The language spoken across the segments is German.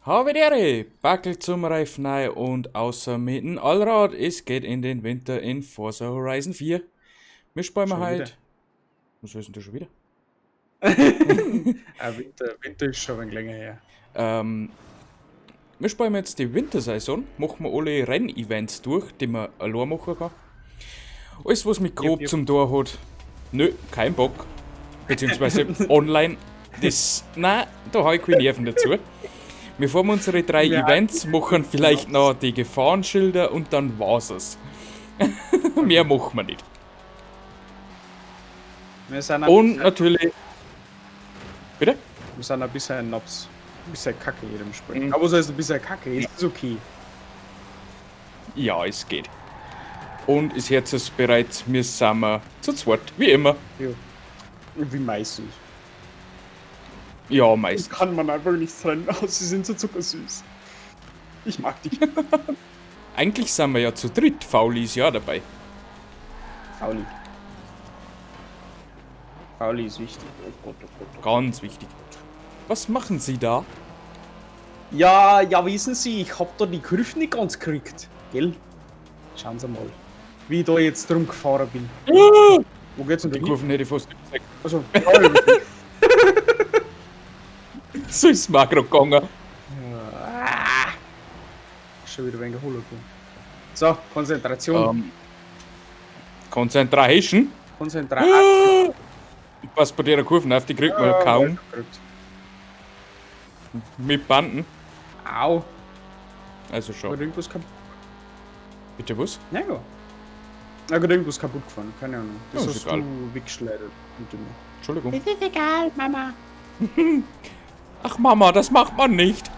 Habe die Ehre, Backel zum Reifnei und außer mit dem Allrad. Es geht in den Winter in Forza Horizon 4. Wir spielen Schon halt. wieder. Was ist denn da schon wieder? Winter ist schon ein wenig länger her. Wir spielen jetzt die Wintersaison, machen wir alle Rennevents durch, die man allein machen kann. Alles, was mit grob Yep. zum Tor hat, nö, kein Bock. Beziehungsweise online, nein, da habe ich keine Nerven dazu. Wir fahren unsere 3 Ja. Events, machen vielleicht noch die Gefahrenschilder und dann war's es. Mehr machen wir nicht. Wir sind Und natürlich. Bitte? wir sind ein bisschen Nobs. Ein bisschen kacke in jedem Spiel. Mhm. Aber so ist ein bisschen kacke, ist okay. Ja, es geht. Und ist jetzt bereits, wir sind zu zweit, wie immer. Ja. Wie meistens. Ja, Das meist. kann man einfach nicht trennen. Sie sind so zuckersüß. Ich mag die. Eigentlich sind wir ja zu dritt, Fauli ist ja dabei. Fauli. Fauli ist wichtig. Oh Gott, oh Gott, oh Gott. Ganz wichtig. Was machen Sie da? Ja, wissen Sie, ich hab da die Kurve nicht ganz gekriegt. Gell? Schauen Sie mal. Wie ich da jetzt drum gefahren bin. Wo geht's denn da Die hin? Kurven hätte ich fast gesagt. Also, So ist es mir auch gerade gegangen. schon wieder wegen Holo. So, Konzentration. Concentration. Konzentration. Was bei der Kurven auf, die kriegt man kaum. Mit Banden. Au. Also Hat schon. irgendwas kaputt? Bitte was? Ja, ja. Na gut, irgendwas kaputt gefahren. Keine Ahnung. Das Ja, ist hast egal. du weggeschleudert. Hinter mir. Entschuldigung. ist egal, Mama. Ach Mama, das macht man nicht.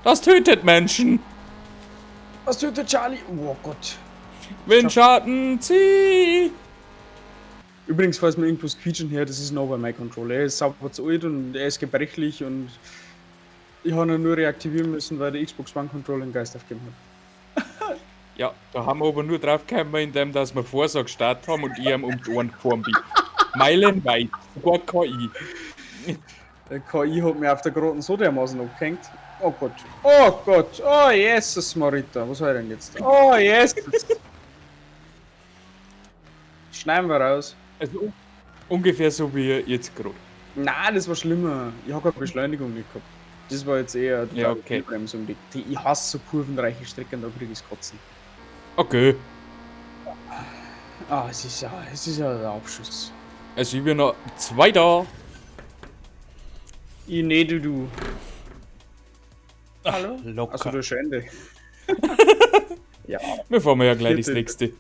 Das tötet Menschen. Was tut der Charlie? Oh Gott. Windschatten, zieh. Übrigens, falls man irgendwas quietschen hört, das ist noch bei meinem Controller. Er ist sauber zu alt und er ist gebrechlich und ich habe ihn nur reaktivieren müssen, weil der Xbox One Controller einen Geist aufgegeben hat. Ja, da haben wir aber nur drauf gekommen, indem dass wir Vorsag gestartet haben und ich ihm um die Ohren gefahren bin. Meilenweit, sogar KI. Der KI hat mir auf der Groten so dermaßen abgehängt. Oh Gott. Oh Gott. Oh Jesus, Marita. Was soll ich denn jetzt? Oh Jesus. Schneiden wir raus. Also ungefähr so wie jetzt gerade. Nein, das war schlimmer. Ich habe keine Beschleunigung nicht gehabt. Das war jetzt eher die Ja, okay. Bremsung. Ich hasse so kurvenreiche Strecken, da kriege ich Kotzen. Okay. Ah, es ist ja der Abschuss. Also ich bin noch 2 da. Nee, du. Hallo? Locker. Achso, du schon Ende. Ja, Wir fahren ja gleich das Vierte. nächste.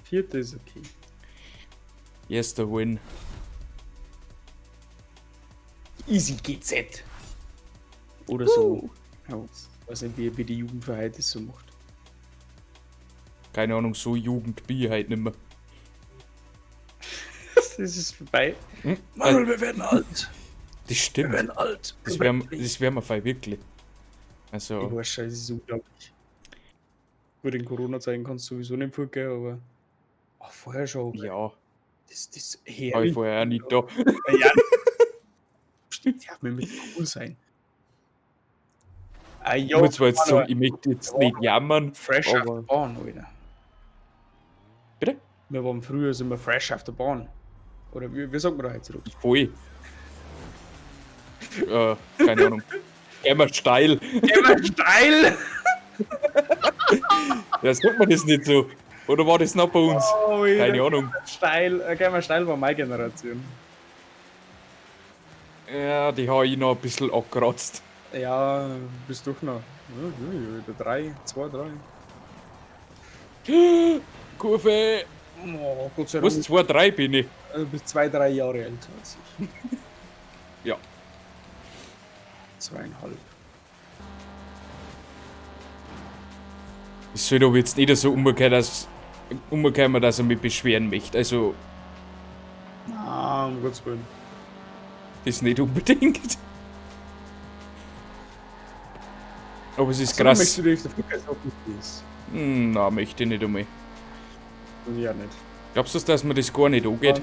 4. ist okay. Yes, der Win. Easy GZ. Oder so. Ja, weiß nicht, wie die Jugend für heute so macht. Keine Ahnung, so Jugend bin ich halt nicht mehr. Das ist vorbei. Manuel, wir werden alt. Das stimmt. alt. Das wären wir fein wirklich. Ich Also, weiß schon, das ist unglaublich. Gut, in Corona-Zeiten kannst du sowieso nicht vorgehen, aber auch vorher schon. ja, Das war ich herrlich. vorher auch nicht da. Ja, stimmt, ja, wir müssen cool sein. Ah, Ich ja, muss zwar jetzt sagen, Manuel, ich möchte jetzt nicht jammern, fresh auf aber... der Bahn, Alter. Bitte? Wir waren früher sind wir fresh auf der Bahn. Oder wie sagt man da jetzt zurück? Voll. Keine Ahnung. Immer steil. Immer steil! Ja, sagt man das nicht so? Oder war das noch bei uns? Oh, Keine Ahnung. Steil, steil war meine Generation. Ja, die habe ich noch ein bisschen abgeratzt. Ja, bist du noch. Ja, 3, 2, 3. Kurve! Oh, Gott sei Was, Dank. 2, 3 bin ich? Du bist 2, 3 Jahre älter als ich. Ja. 2,5. Es soll aber jetzt nicht so umgekommen, dass er mich beschweren möchte. Also, Ah, um Gottes Willen. das nicht unbedingt. Aber es ist So, krass. möchtest du dich dafür sagen, wie es ist? Na, möchte ich nicht einmal. Ja, nicht. Glaubst du, dass mir das gar nicht angeht?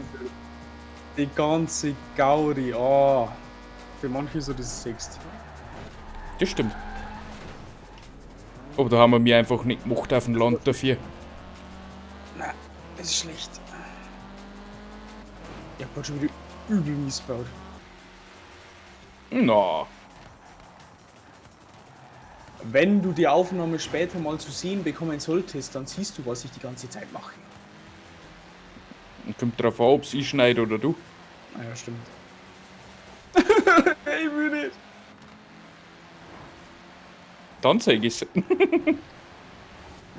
Die ganze Gaudi, oh. Für manche so das Sechst. Das stimmt. Aber da haben wir mir einfach nicht gemacht auf dem Land dafür. Na, das ist schlecht. Ich hab grad schon wieder übel missbaut. Na, Wenn du die Aufnahme später mal zu sehen bekommen solltest, dann siehst du, was ich die ganze Zeit mache. kommt drauf an, ob ich schneide oder du. Ah ja, stimmt. Ich will nicht. Dann zeig ich's.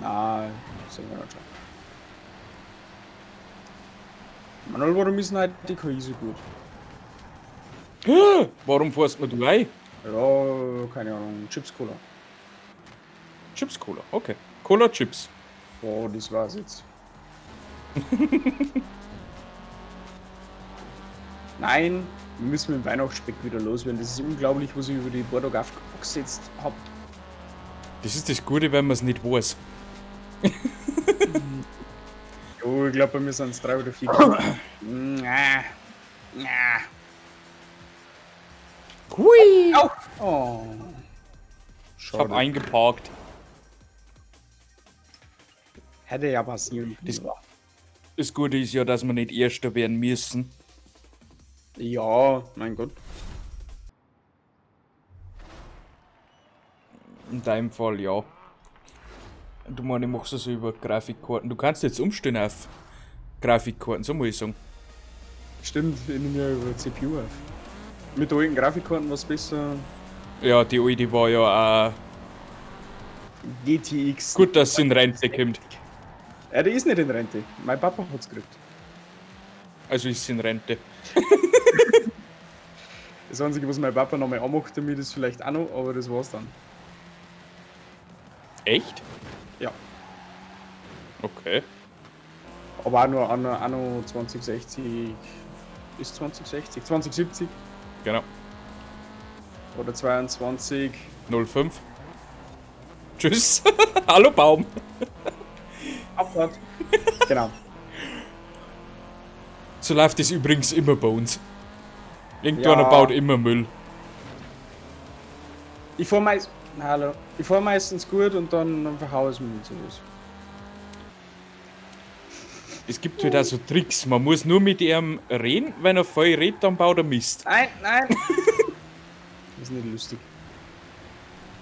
Nein, sehen wir schon. Manuel, warum ist denn heute die KI so gut? Warum fährst du ein? Ja, keine Ahnung, Chips Cola. Chips Cola, okay. Cola Chips. Oh, das war's jetzt. Nein, wir müssen mit dem Weihnachtsspeck wieder loswerden. Das ist unglaublich, was ich über die Bordeaux aufgesetzt habe. Das ist das Gute, wenn man es nicht weiß. Jo, ich glaube, bei mir sind es 3 oder 4 Kilo. Hui! Au! Oh. Ich hab eingeparkt. Hätte ja passieren. Das Gute ist ja, dass wir nicht Erster werden müssen. Ja, mein Gott. In deinem Fall ja. Du meine, ich mach's so über Grafikkarten. Du kannst jetzt umstellen auf Grafikkarten, so muss ich sagen. Stimmt, ich nehme ja über CPU auf. Mit der alten Grafikkarten was besser. Ja, die alte war ja auch GTX. gut, dass sie in Rente kommt. Ja, der ist nicht in Rente. Mein Papa hat's gekriegt. Also ist sie in Rente. Das Einzige, was mein Papa nochmal anmacht damit, ist vielleicht auch noch, aber das war's dann. Echt? Ja. Okay. Aber auch nur Anno 2060 ist 2060, 2070 Genau. oder 22. 05. Tschüss. Hallo Baum. Abfahrt. Genau. So läuft es übrigens immer bei uns. Irgendeiner Ja. baut immer Müll. Ich fahr meistens gut und dann verhau ich mich mit sowas. Es gibt halt auch so Tricks. Man muss nur mit ihm reden. Wenn er voll redet, dann baut er Mist. Nein, nein. Das ist nicht lustig.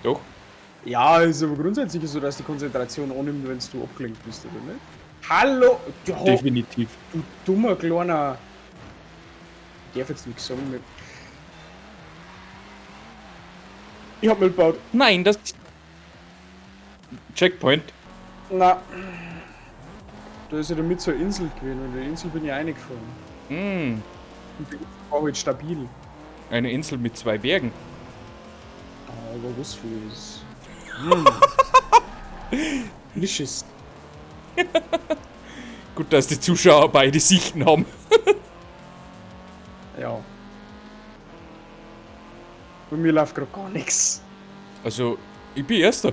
Doch. Ja, ist aber grundsätzlich so, dass die Konzentration annimmt, wenn du abgelenkt bist, oder nicht? Hallo! Ja, Definitiv. du dummer kleiner. Ich darf jetzt nichts sagen. Nicht. Ich hab Müll gebaut. Nein, das. Checkpoint. Na. Da ist ja damit so eine Insel gewesen und in der Insel bin ich reingefahren. Mm, Und die Insel war halt stabil. eine Insel mit 2 Bergen. Aber was für ist. Lisches. Gut, dass die Zuschauer beide Sichten haben. Ja. Bei mir läuft gerade gar nichts. Also, ich bin Erster.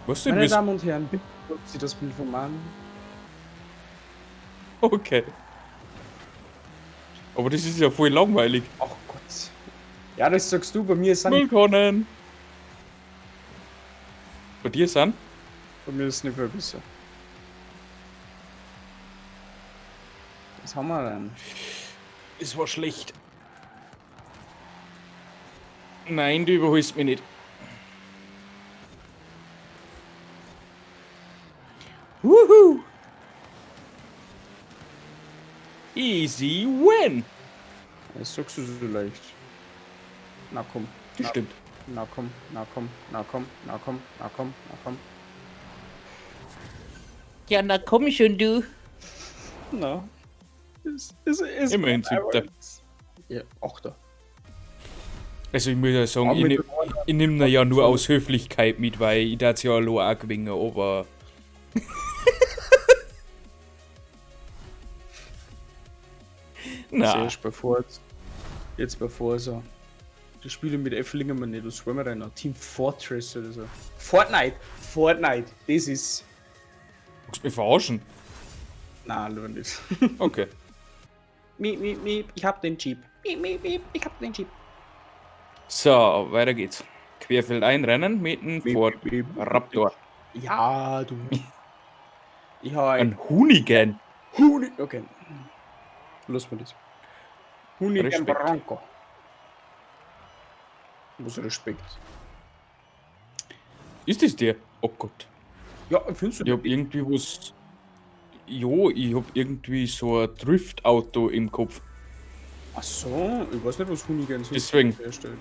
Was denn? Meine Damen und Herren, bitte gucken Sie das Bild vom Mann. Okay. Aber das ist ja voll langweilig. Ach Gott. Ja, das sagst du, bei mir sind. Willkommen. Bei dir sind? Bei mir ist es nicht viel besser. Was haben wir denn? Es war schlecht. Nein, du überholst mich nicht. Wuhu! Easy win! Das sagst du so leicht. Na komm. Das stimmt. Na komm, na komm, na komm, na komm, na komm, na komm. Ja, na komm schon, du. Na. Ist Immerhin 7. Ja, 8. Also ich muss ja sagen, Aber ich, mit nehm- ich nehme ja nur aus Höflichkeit mit, weil ich das ja auch gewinnen, aber... Na, Zuerst bevor so. Die Spiele mit F-Lingen man nicht, was wollen wir denn noch? Team Fortress oder so. Fortnite, das ist. willst du mich verarschen? Nein, nur nicht. Okay. Miep, ich hab den Jeep. Miep, ich hab den Jeep. So, weiter geht's. Querfeldein rennen mit dem Ford Raptor. Ja, du. Ich habe Ein Hoonigan. Okay. Lass mal das. Hoonigan Respekt. Bronco. Was Respekt. Ist das der? Oh Gott. Ja, findest du Ich hab irgendwie was. Jo, ich hab irgendwie so ein Drift-Auto im Kopf. Ach so, ich weiß nicht, was Hoonigan so Deswegen. herstellt.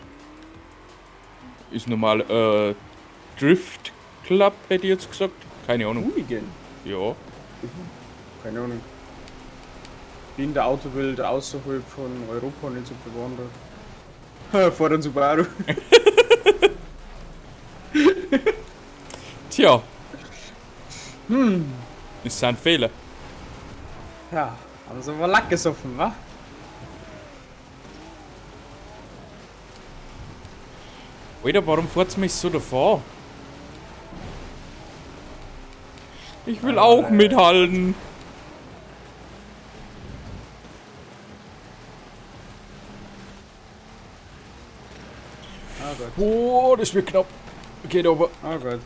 Ist normal Drift Club, hätte ich jetzt gesagt. Keine Ahnung. Hoonigan? Ja. Keine Ahnung. Bin in der Autowelt außerhalb von Europa nicht so bewandert. Vor den Subaru. Tja. Das sind Fehler. Ja, haben sie aber Lack gesoffen, wa? Alter, warum fährt's mich so davor? Ich will auch mithalten. Ah Gott. Oh, das wird knapp. Geht aber. Ah Gott.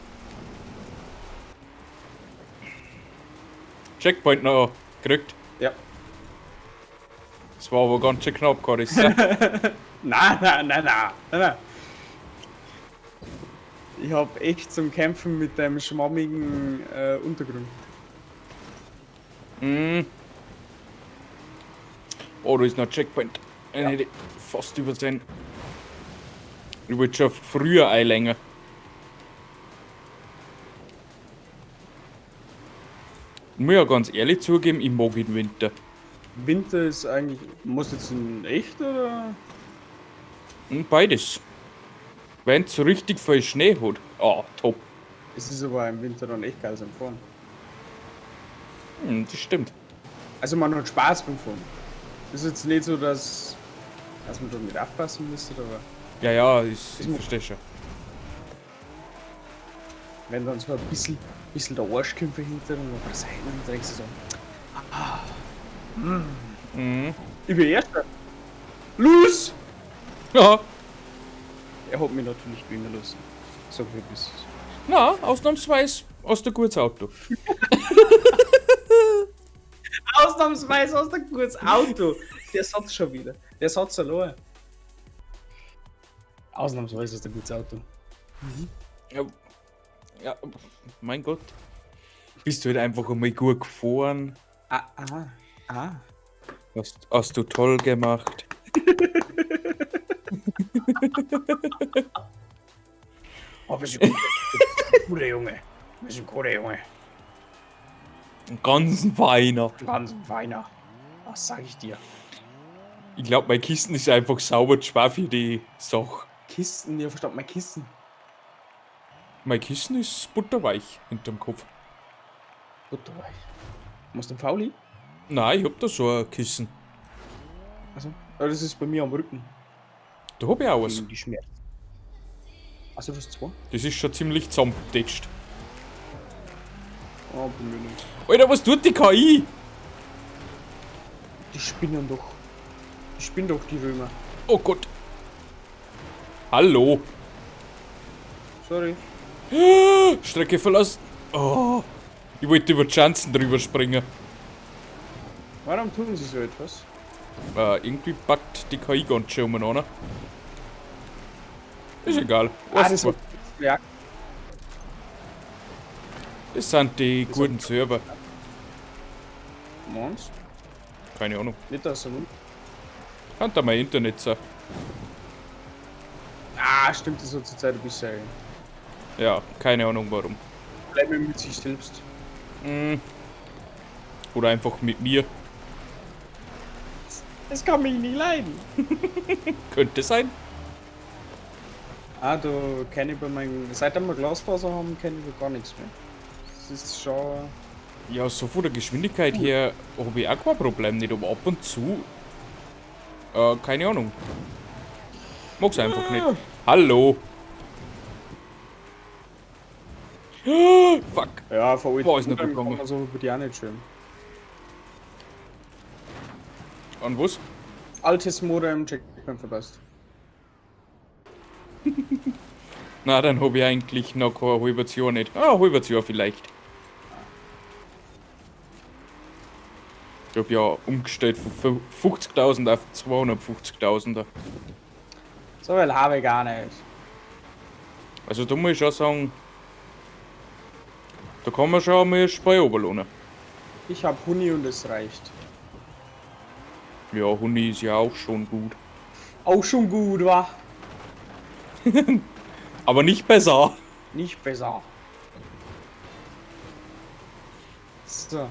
Checkpoint noch gekriegt. Ja. Das war aber ganz schön knapp, Carissa. Na. Ich hab echt zum Kämpfen mit dem schwammigen Untergrund. Oh, da ist noch ein Checkpoint. Den hätte ich fast übersehen. Ich wollte schon früher einlängen. Ich muss ja ganz ehrlich zugeben, ich mag den Winter. Winter ist eigentlich. Muss jetzt in echt oder? Beides. Wenn es so richtig viel Schnee hat. Ah, top. Es ist aber im Winter dann echt geil zum Fahren. Das stimmt. Also man hat Spaß beim Fahren. Ist jetzt nicht so, dass man da nicht aufpassen müsste, aber Ja, ich verstehe schon. wenn dann so ein bisschen der Arsch kommt hinter und auf der Seite und denkst du so. Ich bin Erster. Los! Ja, Er hat mich natürlich gewinnen lassen. So wie es. na, ausnahmsweise hast du ein gutes Auto. Ausnahmsweise hast du ein gutes Auto. Der Satz schon wieder. Der Satz allein. Ausnahmsweise hast du ein gutes Auto. Ja, mein Gott. Bist du halt einfach einmal gut gefahren. Hast du toll gemacht. Oh, wir sind gute Junge. Wir sind gute Junge. Ein ganz feiner. Ganz feiner. Was sag ich dir? Ich glaube, mein Kissen ist einfach sauber zu schwer für die Sache. Kisten, ihr verstanden, mein Kissen. Mein Kissen ist butterweich hinterm Kopf. Butterweich. Musst du einen Fauli? Nein, ich hab da so ein Kissen. Also, das ist bei mir am Rücken. Da hab ich auch was. Gegen die Schmerzen. Achso, du hast zwei? Das ist schon ziemlich zusammengetatscht. Oh, bei mir nicht. Alter, was tut die KI? Die spinnen doch. Die spinnen doch, die Römer. Oh Gott. Hallo. Sorry. Strecke verlassen. Oh. Ich wollte über die Chancen drüber springen. Warum tun sie so etwas? Irgendwie packt die KI ganz schön umeinander. Ist egal. Das Das, ja. das sind die guten Server. Mons? Keine Ahnung. Nicht das so. Kann da mein Internet sein? Ah, stimmt, das hat zur Zeit ein bisschen. Ja, keine Ahnung warum. Bleiben mit sich selbst. Oder einfach mit mir. Das kann mich nicht leiden. Könnte sein. Ah, da kenne ich bei meinem. Seitdem wir Glasfaser haben, kenne ich gar nichts mehr. Das ist schon. Ja, so von der Geschwindigkeit her habe ich auch kein Problem nicht, aber ab und zu. Keine Ahnung. Mag's einfach nicht. Hallo. Fuck. Ja, vor Boah, ist nicht gut gegangen. so über die auch nicht schön. An was? Altes Modem Checkpoint verpasst. Na, dann habe ich eigentlich noch kein halbes Jahr nicht. Ah, ein halbes Jahr vielleicht. Ich habe ja umgestellt von 50.000 auf 250.000er. So viel habe ich gar nicht. Also da muss ich schon sagen, da kann man schon mal Spray runterlassen. Ich habe Huni und es reicht. Ja, Huni ist ja auch schon gut. Auch schon gut, wa? Aber nicht besser. Nicht besser. So.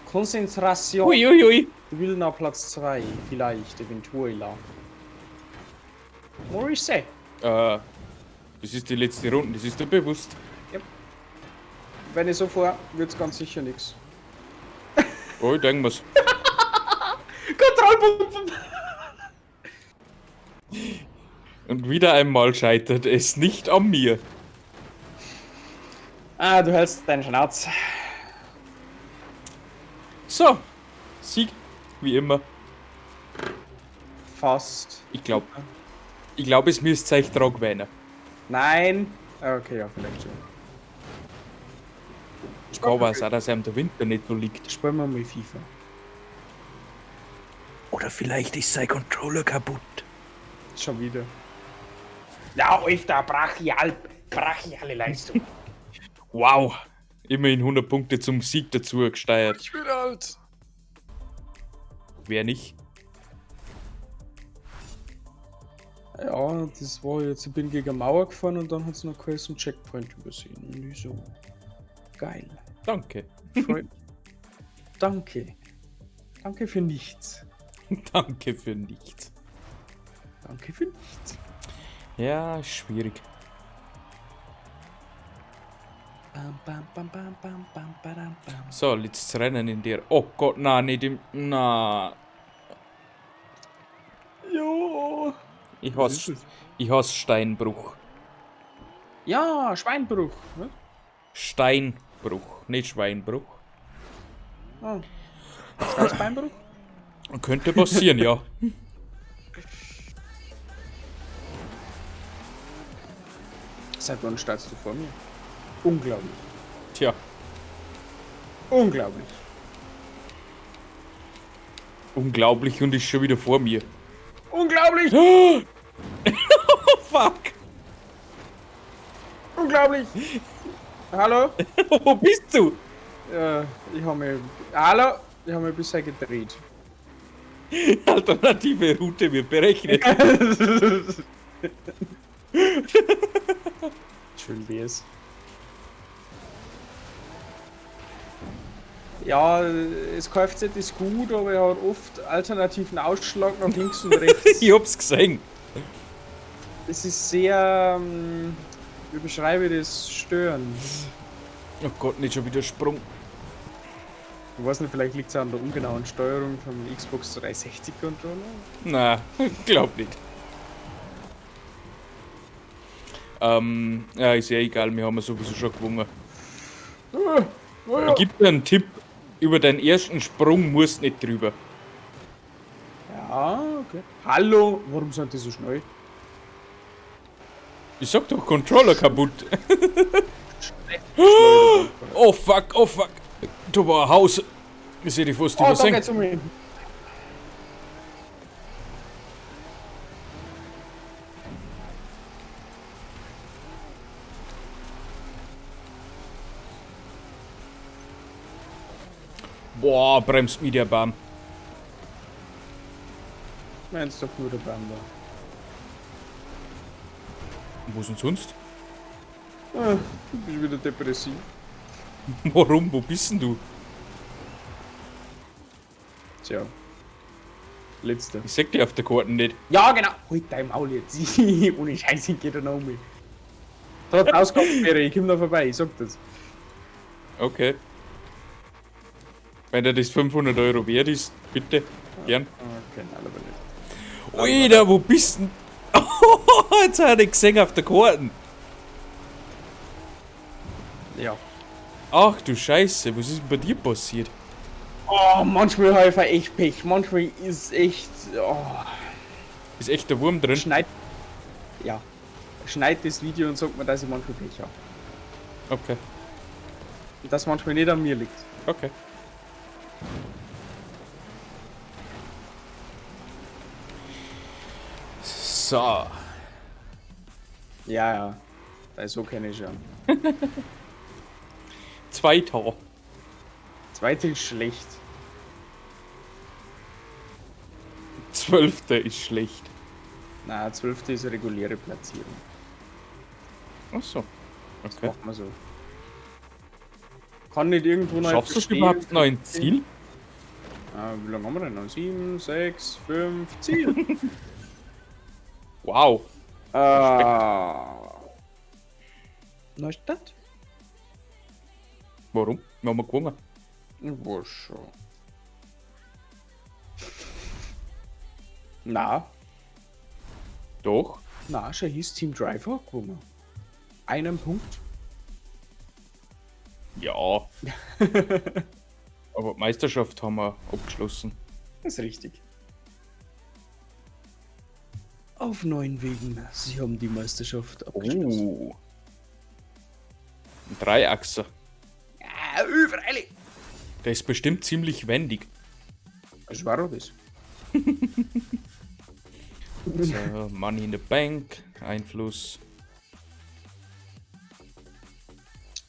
Konzentration. Uiuiui. Ich will nach Platz 2. Vielleicht, eventuell. Morrissey. Das ist die letzte Runde, das ist dir bewusst. Wenn ich so vor, wird's ganz sicher nichts. Oh, ich denke mir's. Kontrollpunkt! Und wieder einmal scheitert es nicht an mir. Ah, du hältst deinen Schnauz. So, Sieg, wie immer. Fast. Ich glaube, es müsste euch tragen werden. Nein. Okay, ja, vielleicht schon. Es kann aber auch sein, dass einem der Winter nicht so liegt. Spielen wir mal FIFA. Oder vielleicht ist sein Controller kaputt. Schon wieder. Ja, Alter, brachiale Leistung. Wow, immerhin 100 Punkte zum Sieg dazu gesteuert. Ich bin alt. Wer nicht? Ja, das war jetzt, ich bin gegen eine Mauer gefahren und dann hat es noch geheißen Checkpoint übersehen. Und ich so, geil. Danke. Freut. Danke. Danke für nichts. Danke für nichts. Danke für nichts. Ja, schwierig. Bam, bam, bam, bam, bam, bam, badam, bam. So, letztes Rennen in der. Oh Gott, na, nicht im. Na. Jo. Ich Was ist hasse, das? ich hasse Steinbruch. Ja, Schweinbruch. Ne? Steinbruch, nicht Schweinbruch. Ah. Steißbeinbruch? Könnte passieren, ja. Seit wann startest du vor mir? Unglaublich. Tja, Unglaublich. unglaublich und ist schon wieder vor mir. Unglaublich! Oh, fuck! Unglaublich! Hallo? Wo bist du? Ich habe mich. Hallo? Ich habe mich bisher gedreht. Alternative Route wird berechnet. Schön wär's. Ja, das Kfz ist gut, aber er hat oft alternativen Ausschlag nach links und rechts. Ich hab's gesehen. Es ist sehr, wie beschreibe ich das, störend. Oh Gott, nicht schon wieder Sprung. Ich weiß nicht, vielleicht liegt es an der ungenauen Steuerung vom Xbox 360 Controller. Na, glaub nicht. Ja, ist ja egal, wir haben ja sowieso schon gewonnen. Ja. Gib dir einen Tipp, über deinen ersten Sprung musst nicht drüber. Ja, okay. Hallo, warum sind die so schnell? Ich sag doch, Controller kaputt. Oh fuck, oh fuck. Da war ein Haus. Ich seh die fast Oh, da übersehen. geht's um ihn. Boah, bremst mich der Baum. Meinst doch nur der Bamba. Wo ist denn sonst? Ah, du bist wieder depressiv. Warum? Wo bist denn du? Tja. Letzter. Ich sag dir auf der Karte nicht. Ja, genau. Halt dein Maul jetzt. Ohne Scheiße geht er noch um mich. Da hat Ausgangssperre, ich komm da vorbei, ich sag das. Okay. Wenn dir das 500 Euro wert ist, bitte. Gern. Okay, nein, aber nicht. Alter, wo bist denn? Jetzt hat er gesehen auf der Karte. Ja. Ach du Scheiße, was ist denn bei dir passiert? Oh, manchmal habe ich echt Pech. Manchmal ist echt. Oh, Ist echt der Wurm drin? schneit. Ja. schneidet das Video und sagt mir, dass ich manchmal Pech habe. Okay. Und das manchmal nicht an mir liegt. Okay. So. Ja. So kenne ich schon. Zweiter. Zweite ist schlecht. 12. ist schlecht. Na, 12. ist eine reguläre Platzierung. Ach so. Das Okay. macht man so. Kann nicht irgendwo noch. Schaffst du es überhaupt noch ein Ziel? Wie lange haben wir denn noch? 7, 6, 5, Ziel. Wow. Neustadt? Warum? Wir haben gewonnen. Wo schon? Na, Doch. schon hieß Team Driver gewonnen. Einen Punkt. Ja. Aber die Meisterschaft haben wir abgeschlossen. Das ist richtig. Auf 9 Wegen. Sie haben die Meisterschaft abgeschlossen. Oh. Ein Dreiachser. Ja, freilich. Der ist bestimmt ziemlich wendig. Das war doch das. So, Money in the Bank, Einfluss.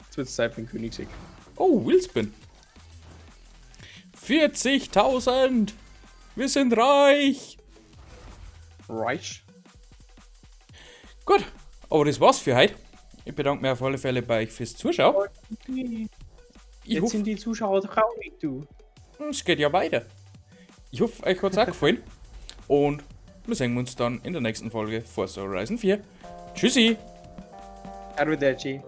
Jetzt wird es Zeit für den Königseck. Oh, Willspin. 40.000. Wir sind reich. Reich. Gut, aber das war's für heute. Ich bedanke mich auf alle Fälle bei euch fürs Zuschauen. Ich Jetzt hoffe, sind die Zuschauer traurig, du. es geht ja weiter. Ich hoffe, euch hat's auch gefallen. Und wir sehen uns dann in der nächsten Folge Forza Horizon 4. Tschüssi! Arrivederci.